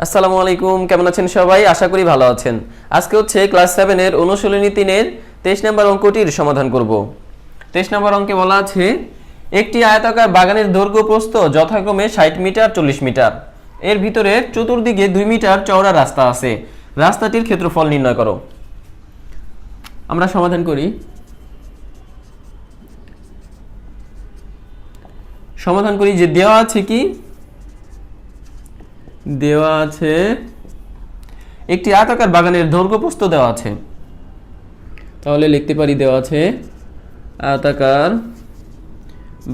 আসসালামু আলাইকুম, কেমন আছেন সবাই? আশা করি ভালো আছেন। আজকে হচ্ছে ক্লাস 7 এর অনুশীলনী 3 এর 23 নম্বর অঙ্কটির সমাধান করব। 23 নম্বর অঙ্কে বলা আছে একটি আয়তাকার বাগানের দৈর্ঘ্য প্রস্থ যথাক্রমে 60 মিটার 40 মিটার। এর ভিতরে চতুর্দিকে 2 মিটার চওড়া রাস্তা আছে। রাস্তাটির ক্ষেত্রফল নির্ণয় করো। আমরা সমাধান করি। যে দেওয়া আছে কি, দেওয়া আছে একটি আয়তাকার বাগানের দৈর্ঘ্য প্রস্থ দেওয়া আছে। তাহলে লিখতে পারি দেওয়া আছে আয়তাকার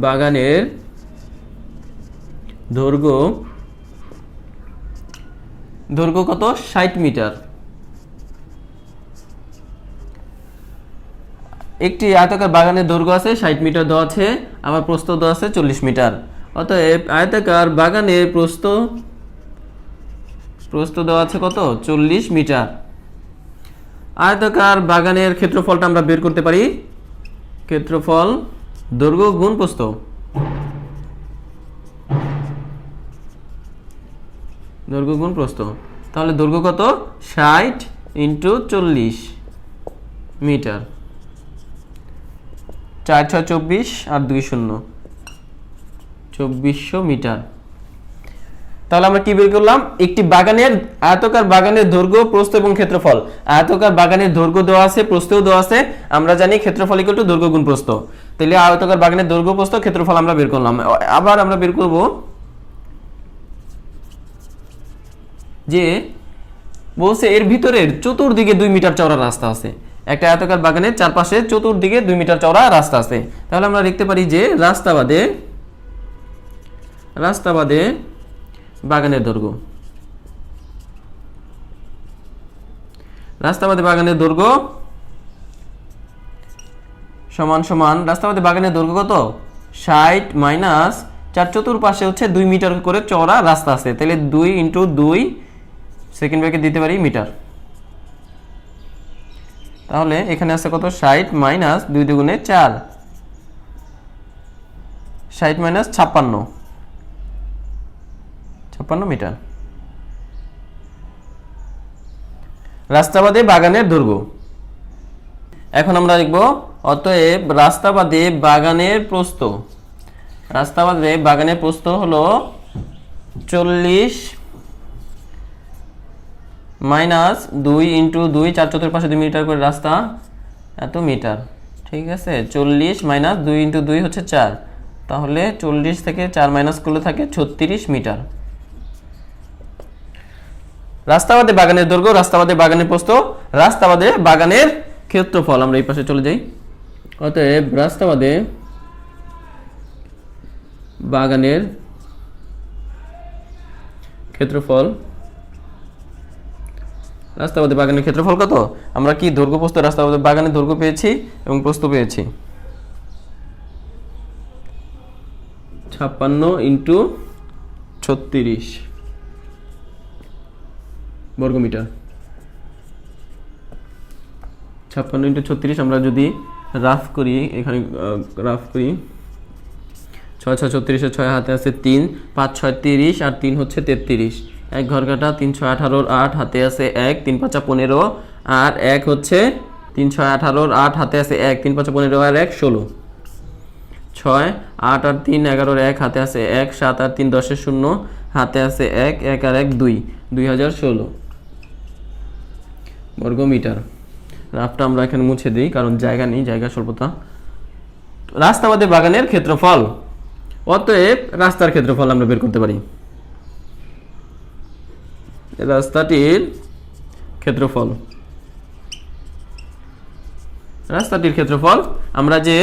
বাগানের দৈর্ঘ্য কত? 60 মিটার। একটি আয়তাকার বাগানের দৈর্ঘ্য আছে 60 মিটার দেওয়া আছে, আবার প্রস্থ দেওয়া আছে 40 মিটার। অতএব আয়তাকার বাগানের প্রস্থ দেওয়া আছে কত? 40 মিটার। আয়তাকার বাগানের ক্ষেত্রফলটা আমরা বের করতে পারি। ক্ষেত্রফল দৈর্ঘ্য গুণ প্রস্থ। তাহলে দৈর্ঘ্য কত? 60 × 40 মিটার। 4 × 6 = 24 আর 2 শূন্য 2400 মিটার। তাহলে আমরা কি বের করলাম? একটি আয়তাকার বাগানের দৈর্ঘ্য, প্রস্থ এবং ক্ষেত্রফল। আয়তাকার বাগানের দৈর্ঘ্য দেওয়া আছে, প্রস্থও দেওয়া আছে। আমরা জানি ক্ষেত্রফল = দৈর্ঘ্য গুণ প্রস্থ। তাহলে আয়তাকার বাগানের দৈর্ঘ্য, প্রস্থ, ক্ষেত্রফল আমরা বের করলাম। আবার আমরা বের করব যে বলছে এর ভিতরের চতুর্দিকে 2 মিটার চওড়া রাস্তা আছে। একটা আয়তাকার বাগানের চারপাশে চতুর্দিকে 2 মিটার চওড়া রাস্তা আছে। তাহলে আমরা লিখতে পারি যে রাস্তা বাদে বাগানের দৈর্ঘ্য। রাস্তাবাদী বাগানের দৈর্ঘ্য সমান রাস্তাবাদী বাগানের দৈর্ঘ্য কত? 60 মাইনাস 4, চতুর্পাশে হচ্ছে 2 মিটার করে চওড়া রাস্তা আছে। তাহলে 2 × 2 সেকেন্ড ব্র্যাকেট দিতে পারি মিটার। তাহলে এখানে আছে কত? 60 মাইনাস 2 × 2 = 4, 60 মাইনাস 56 মিটার। রাস্তাবাদে বাগানের দৈর্ঘ্য। এখন আমরা লিখব অতএব রাস্তাবাদে বাগানের প্রস্থ হলো 40 মাইনাস 2 × 2, 4 চতুর্পাশে 2 মিটার করে রাস্তা, এত মিটার। ঠিক আছে, 40 মাইনাস 2 × 2 হচ্ছে 4। তাহলে 40 থেকে 4 মাইনাস করলে থাকে 36 মিটার। রাস্তাবাদে বাগানের দৈর্ঘ্য, রাস্তাবাদে বাগানের প্রস্থ, রাস্তাবাদে বাগানের ক্ষেত্রফল। আমরা এই পাশে চলে যাই। অতএব রাস্তাবাদে বাগানের ক্ষেত্রফল কত? আমরা কি দৈর্ঘ্য, প্রস্থ, রাস্তাবাদে বাগানের দৈর্ঘ্য পেয়েছি এবং প্রস্থ পেয়েছি। 56 × 36 বর্গমিটার। 56 × 36 আমরা যদি রাফ করি, এখানে রাফ করি, 6 × 6 = 36, 6 হাতে আছে 3, 5 × 6 = 30 আর 3 হচ্ছে 33। 1 ঘর কাটা, 3 × 6 = 18, 8 হাতে আছে 1, 3 × 5 = 15 আর 1 হচ্ছে 3 × 6 = 18, 8 হাতে আছে 1, 3 × 5 = 15 আর 1 16, 6, 8 আর 3 11, 1 হাতে আছে 1, 7 আর 3 10 0 হাতে আছে 1, 1 আর 1 2, 2016 বর্গমিটার। রাফটা আমরা এখানে মুছে দিই কারণ জায়গা নেই, জায়গা স্বল্পতা। রাস্তাবাদে বাগানের ক্ষেত্রফল। অতএব রাস্তার ক্ষেত্রফল আমরা বের করতে পারি। রাস্তাটির ক্ষেত্রফল আমরা যে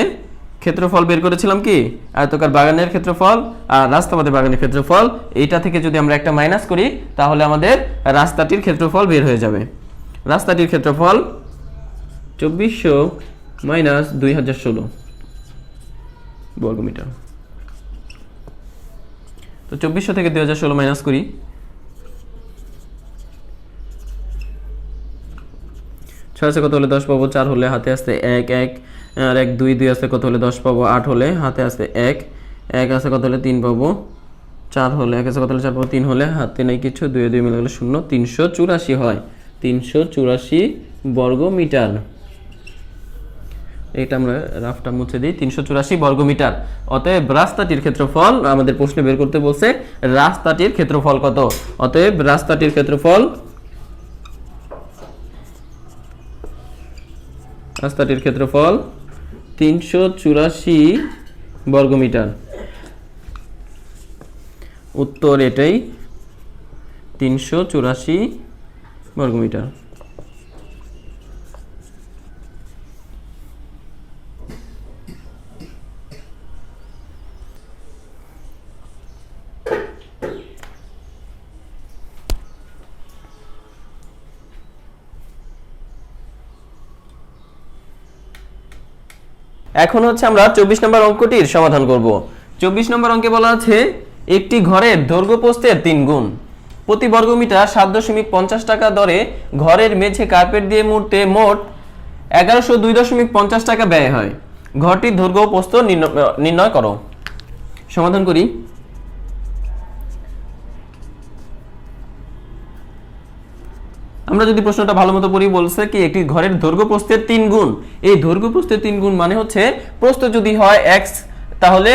ক্ষেত্রফল বের করেছিলাম কি, আয়তাকার বাগানের ক্ষেত্রফল আর রাস্তাবাদে বাগানের ক্ষেত্রফল, এইটা থেকে যদি আমরা একটা মাইনাস করি তাহলে আমাদের রাস্তাটির ক্ষেত্রফল বের হয়ে যাবে। রাস্তাটির ক্ষেত্রফল 2400 মাইনাস 2016 বর্গমিটার। তো 2400 থেকে 2016 মাইনাস করি। 6 আছে কত হলে 10 পাবো? 4 হলে হাতে আসতে 1, 1 আর 1 2, 2 আছে কত হলে 10 পাবো? 8 হলে হাতে আসতে 1, 1 আছে কত হলে 3 পাবো? 4 হলে 1 কত হলে 4 পাবো 3 হলে হাতে নাই কিছু 2 2 মিলে গেলে 0 384 হয় 384 বর্গ মিটার। এটা আমরা রাফটা মুছে দিই 384 বর্গ মিটার। অতএব রাস্তাটির ক্ষেত্রফল আমাদের প্রশ্নে বের করতে বলছে রাস্তাটির ক্ষেত্রফল কত। অতএব রাস্তাটির ক্ষেত্রফল 384 বর্গ মিটার। উত্তর এটাই 384 বর্গ মিটার। এখন হচ্ছে আমরা 24 নম্বর অঙ্কটির সমাধান করব। 24 নম্বর অঙ্কে বলা আছে একটি ঘরের দৈর্ঘ্য প্রস্থের 3 গুণ, প্রতি বর্গমিটার 7.50 টাকা দরে ঘরের মেঝে কার্পেট দিয়ে মুড়তে মোট 1102.50 টাকা ব্যয় হয়। ঘরটির দৈর্ঘ্য প্রস্থ নির্ণয় করো। সমাধান করি। আমরা যদি প্রশ্নটা ভালোমতো পড়ি বলছে কি একটি ঘরের দৈর্ঘ্য প্রস্থের 3 গুণ। এই দৈর্ঘ্য প্রস্থের 3 গুণ মানে হচ্ছে প্রস্থ যদি হয় x তাহলে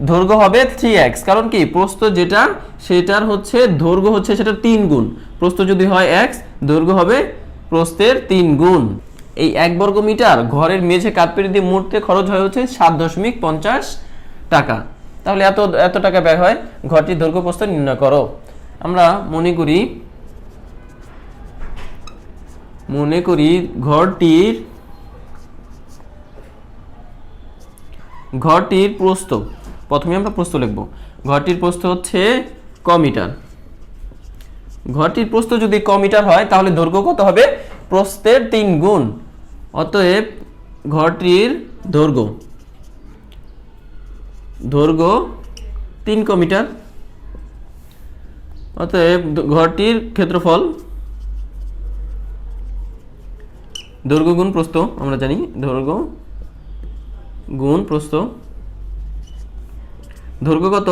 দৈর্ঘ্য হবে 3x, কারণ কি প্রস্থ যেটা সেটার হচ্ছে দৈর্ঘ্য হচ্ছে সেটা 3 গুণ। প্রস্থ যদি হয় x দৈর্ঘ্য হবে প্রস্থের 3 গুণ। এই 1 বর্গ মিটার ঘরের মেঝে কার্পেট দিয়ে মুড়তে খরচ হয় হচ্ছে 7.50 টাকা। তাহলে এত টাকা ব্যয় হয়। ঘরটির দৈর্ঘ্য প্রস্থ নির্ণয় করো। আমরা মনে করি ঘরটির প্রস্থ, প্রথমে আমরা প্রস্থ লিখব। ঘরটির প্রস্থ হচ্ছে ক মিটার। ঘরটির প্রস্থ যদি ক মিটার হয় তাহলে দৈর্ঘ্য কত হবে? প্রস্থের 3 গুণ। অতএব ঘরটির দৈর্ঘ্য 3 ক মিটার। অতএব ঘরটির ক্ষেত্রফল দৈর্ঘ্য গুণ প্রস্থ, আমরা জানি দৈর্ঘ্য গুণ প্রস্থ। দৈর্ঘ্য কত?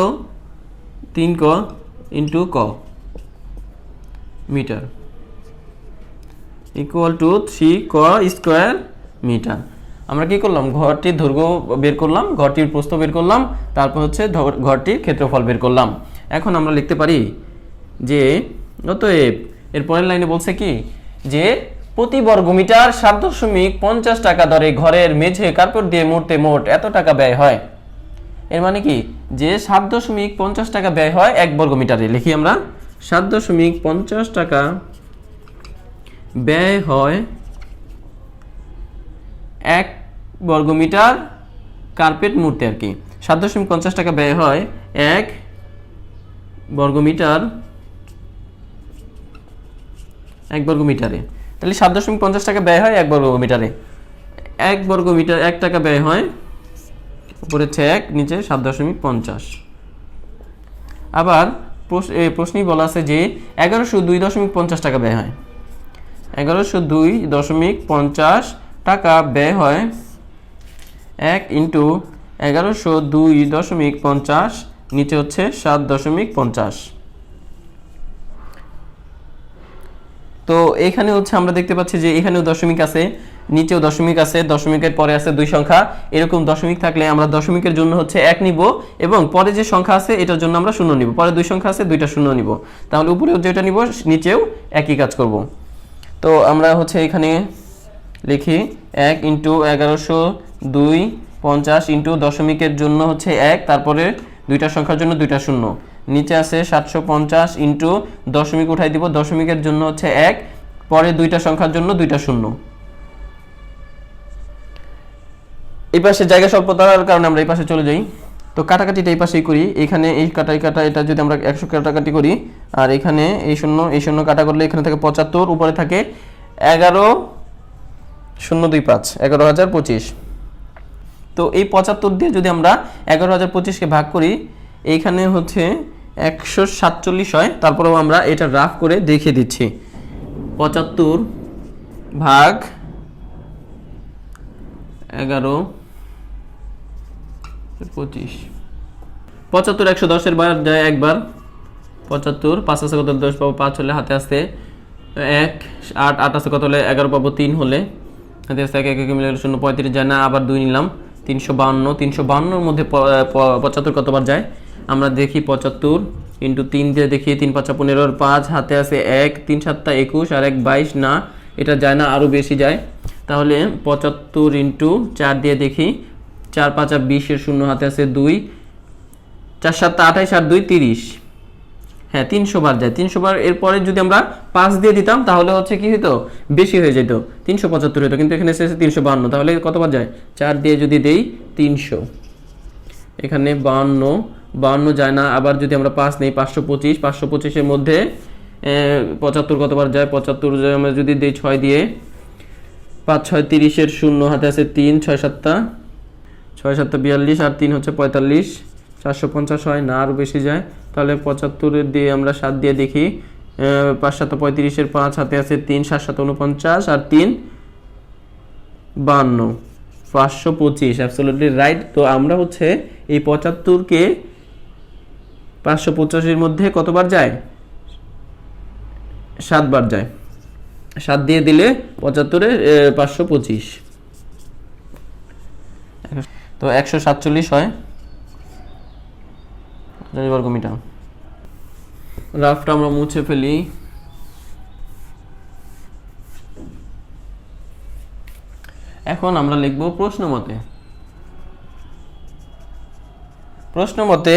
3 ক ইন্টু ক মিটার ইকুয়াল টু 3 ক স্কোয়ার মিটার। আমরা কি করলাম? ঘরটির দৈর্ঘ্য বের করলাম, ঘরটির প্রস্থ বের করলাম, তারপর হচ্ছে ঘরটির ক্ষেত্রফল বের করলাম। এখন আমরা লিখতে পারি যে অতএব এর পরের লাইনে বলছে কি যে প্রতি বর্গমিটার 7.50 টাকা দরে ঘরের মেঝে কার্পেট দিয়ে মুড়তে মোট এত টাকা ব্যয় হয়। এর মানে কি যে 7.50 টাকা ব্যয় হয় 1 বর্গমিটারে। লিখি আমরা 7.50 টাকা ব্যয় হয় 1 বর্গমিটার কার্পেট মুড়তে আর কি। 7.50 টাকা ব্যয় হয় 1 বর্গমিটারে। তাহলে 7.50 টাকা ব্যয় হয় 1 বর্গমিটারে। 1 বর্গমিটার 1 টাকা ব্যয় হয়, উপরে হচ্ছে 1 নিচে 7.50। আবার প্রশ্নই বলা আছে যে 1102.50 টাকা ব্যয় হয়। 1102.50 টাকা ব্যয় হয় 1 ইন্টু 1102.50 নিচে হচ্ছে 7.50। তো এখানে হচ্ছে আমরা দেখতে পাচ্ছি যে এখানেও দশমিক আছে, নিচেও দশমিক আছে, দশমিকের পরে আছে 2 সংখ্যা। এরকম দশমিক থাকলে আমরা দশমিকের জন্য হচ্ছে 1 নিব এবং পরে যে সংখ্যা আছে এটার জন্য আমরা 0 নিব। পরে 2 সংখ্যা আছে 2টা 0 নিব। তাহলে উপরেও যেটা নিব নিচেও একই কাজ করব। তো আমরা হচ্ছে এখানে লিখি 1 ইন্টু 1102.50 ইন্টু দশমিকের জন্য হচ্ছে 1, তারপরে 2টা সংখ্যার জন্য 2টা 0, নিচে আছে 750 ইন্টু দশমিক উঠাই দিব, দশমিকের জন্য হচ্ছে 1, পরে 2টা সংখ্যার জন্য 2টা 0। এই পাশে জায়গা স্বল্পতার কারণে আমরা এই পাশে চলে যাই। তো কাটাকাটিটা এই পাশেই করি। এখানে এই কাটা এটা যদি আমরা 100 কাটাকাটি করি, আর এখানে এই শূন্য কাটা করলে এখানে থাকে 75, উপরে থাকে 11025, 11025। তো এই 75 দিয়ে যদি আমরা 11025কে ভাগ করি, এইখানে হচ্ছে 147 হয়। তারপরেও আমরা এটা রাফ করে দেখিয়ে দিচ্ছি। 75 ভাগ 1125 75 110 বার যায় একবার, 75 5 আছে কত 10 পাবো, 5 হলে হাতে আসতে 1, 8 8 আছে কত হলে 11 পাবো, 3 হলে হাতে আসতে 1 1 মিলে 0 35 যায় না, আবার 2 নিলাম 352, 352 এর মধ্যে 75 কতবার যায় আমরা দেখি, 75 ইন্টু 3 দিয়ে দেখি, 3 5 15 5 হাতে আছে 1, 3 7 21 আর 1 22 না, এটা যায় না, আরও বেশি যায়। তাহলে 75 ইন্টু 4 দিয়ে দেখি, 4 5 20 এর 0 হাতে আছে 2, 4 7 28 আর 2 30, হ্যাঁ 300 বার যায়। 300 বার এরপরে যদি আমরা 5 দিয়ে দিতাম তাহলে হচ্ছে কি হতো, বেশি হয়ে যেত, 375 হতো, কিন্তু এখানে এসেছে 352, তাহলে কতবার যায়, 4 দিয়ে যদি দেই 300, এখানে 52 যায় না, আবার যদি আমরা 5 নেই 525, 525 এর মধ্যে 75 কতবার যায়, 75 আমরা যদি দেই 6 দিয়ে, 5 6 30 এর 0 হাতে আছে 3, 6 7 42 আর 3 হচ্ছে 45, 450 হয় না, আরও বেশি যায়। তাহলে 75 দিয়ে আমরা 7 দিয়ে দেখি, 5 7 35 এর 5 হাতে আছে 3, 7 7 49 আর 3 52, 525, অ্যাবসলিউটলি রাইট। তো আমরা হচ্ছে এই 75কে 585 এর মধ্যে কতবার যায়, 7 বার যায়, 7 দিয়ে দিলে 75 এ 525, তো 147 হয় বর্গ মিটার। রাফটা আমরা মুছে ফেলি। এখন আমরা লিখব প্রশ্ন মতে। প্রশ্ন মতে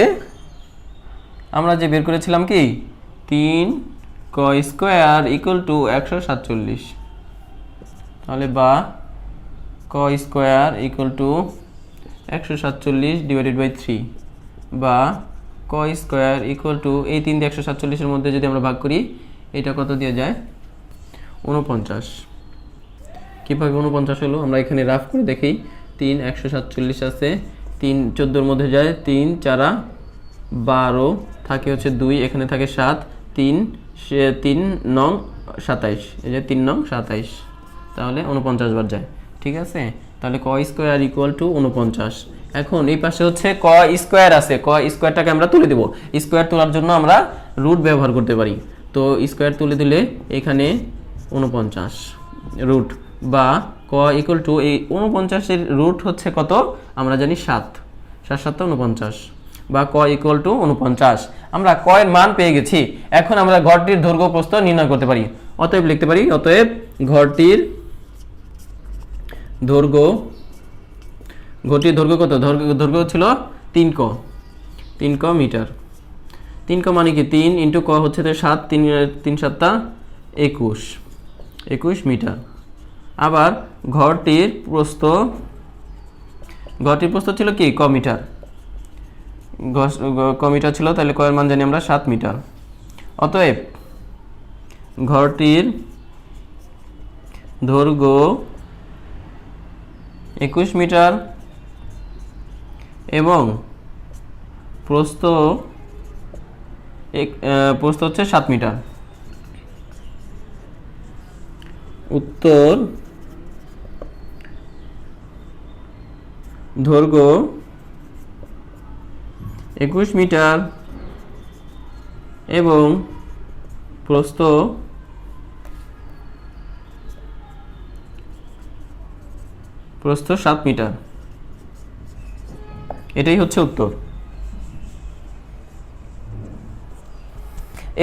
আমরা যে বের করেছিলাম কি 3 ক স্কয়ার ইকুয়াল টু 147, তাহলে বা ক square equal to 147 divided by 3, বা ক স্কয়ার ইকুয়াল টু এই 3 দিয়ে 147 এর মধ্যে যদি আমরা ভাগ করি এটা কত দিয়ে যায়, 49। কীভাবে 49 হলো আমরা এখানে রাফ করে দেখি, 3 147 আছে, 3 14 এর মধ্যে যায়, 3 4 12 থাকে হচ্ছে 2, এখানে থাকে 7, 3 9 27, এই যে 3 9 27, তাহলে 49 বার যায়। ঠিক আছে, তাহলে ক স্কয়ার ইকুয়াল টু 49। এখন এই পাশে হচ্ছে ক স্কয়ার আছে, ক স্কয়ারটাকে আমরা তুলে দেব। স্কয়ার তোলার জন্য আমরা রুট ব্যবহার করতে পারি, তো স্কয়ার তুলে দিলে এখানে 49 রুট, বা ক ইকুয়াল টু এই 49 এর রুট হচ্ছে কত আমরা জানি 7, 7 7 49, বা ক ইকুয়াল টু 49। আমরা ক এর মান পেয়ে গেছি, এখন আমরা ঘরটির দৈর্ঘ্য প্রস্থ নির্ণয় করতে পারি। অতএব লিখতে পারি, অতএব ঘরটির দৈর্ঘ্য কত, দৈর্ঘ্য ছিল 3 ক মিটার। 3 ক মানে কি 3 ইন্টু ক হচ্ছে 7, 3 7 21 মিটার। আবার ঘরটির প্রস্থ ছিল কি ক মিটার, ক মিটার ছিল, তাহলে ক এর মান জানি আমরা 7 মিটার। অতএব ঘরটির দৈর্ঘ্য 21 মিটার এবং প্রস্থ হচ্ছে 7 মিটার। উত্তর দৈর্ঘ্য 21 মিটার এবং প্রস্থ 7 মিটার, এটাই হচ্ছে উত্তর।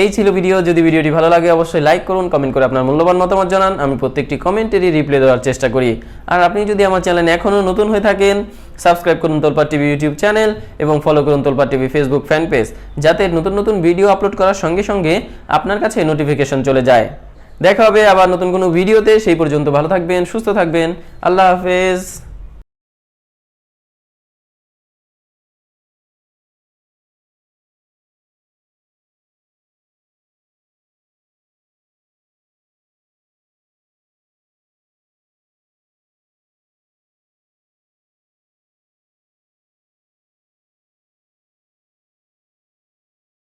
এই ছিল ভিডিও। যদি ভিডিওটি ভালো লাগে অবশ্যই লাইক করুন, কমেন্ট করে আপনার মূল্যবান মতামত জানান। আমি প্রত্যেকটি কমেন্টেরই রিপ্লাই দেওয়ার চেষ্টা করি। আর আপনি যদি আমার চ্যানেলে এখনও নতুন হয়ে থাকেন, সাবস্ক্রাইব করুন তোলপাড় টিভি ইউটিউব চ্যানেল এবং ফলো করুন তোলপাড় টিভি ফেসবুক ফ্যান পেজ, যাতে নতুন নতুন ভিডিও আপলোড করার সঙ্গে সঙ্গে আপনার কাছে নোটিফিকেশন চলে যায়। দেখা হবে আবার নতুন কোনো ভিডিওতে। সেই পর্যন্ত ভালো থাকবেন, সুস্থ থাকবেন। আল্লাহ হাফেজ।